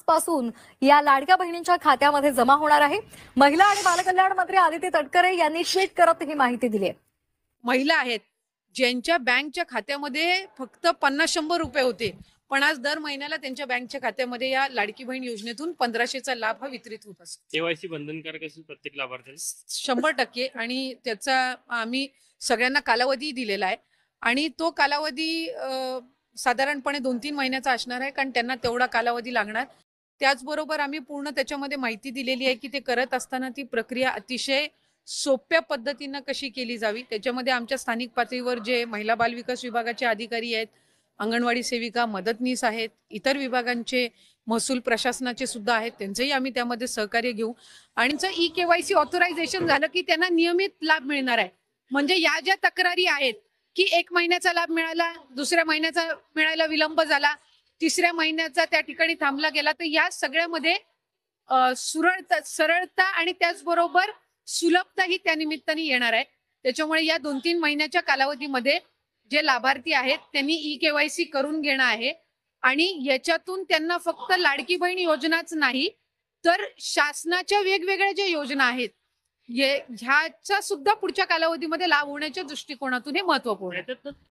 आजपासून या लाडक्या बहिणींच्या खात्यामध्ये जमा होणार आहे। महिला आणि बालकल्याण मंत्री आदिती तटकरे यांनी ट्विट करत ही माहिती दिली आहे। महिला आहेत ज्यांच्या बँकच्या खात्यामध्ये फक्त 50-100 रुपये होते, पण आज दर महिन्याला त्यांच्या बँकच्या खात्यामध्ये या लाडकी बहीण योजनेतून 1500चा लाभ हा वितरित होत असतो। केवायसी बंधनकारक असेल प्रत्येक लाभार्थ्याला 100% आणि त्याचा आम्ही सगळ्यांना कालावधी दिलेला आहे आणि तो कालावधी साधारणपणे 2-3 महिन्याचा असणार आहे, कारण त्यांना तेवढा कालावधी लागणार। त्याचबरोबर आम्ही पूर्ण त्याच्यामध्ये माहिती दिलेली आहे की ते करत असताना ती प्रक्रिया अतिशय सोप्या पद्धतीनं कशी केली जावी। त्याच्यामध्ये आमच्या स्थानिक पातळीवर जे महिला बाल विकास विभागाचे अधिकारी आहेत, अंगणवाडी सेविका, मदतनीस आहेत, इतर विभागांचे महसूल प्रशासनाचे सुद्धा आहेत, त्यांचंही आम्ही त्यामध्ये सहकार्य घेऊ आणि ई-केवायसी ऑथरायझेशन झालं की त्यांना नियमित लाभ मिळणार आहे। म्हणजे या ज्या तक्रारी आहेत की 1 महिन्याचा लाभ मिळाला, दुसऱ्या महिन्याचा मिळायला विलंब झाला, तिसऱ्या महिन्याचा त्या ठिकाणी थांबला गेला, तर या सगळ्यामध्ये सरळता आणि त्याचबरोबर सुलभता ही त्या निमित्ताने येणार आहे। त्याच्यामुळे या 2-3 महिन्याच्या कालावधीमध्ये जे लाभार्थी आहेत त्यांनी ई-केवायसी करून घेणं आहे आणि याच्यातून त्यांना फक्त लाडकी बहीण योजनाच नाही तर शासनाच्या वेगवेगळ्या ज्या योजना आहेत ह्याचा सुद्धा पुढच्या कालावधीमध्ये लाभ होण्याच्या दृष्टिकोनातून हे महत्त्वपूर्ण आहे।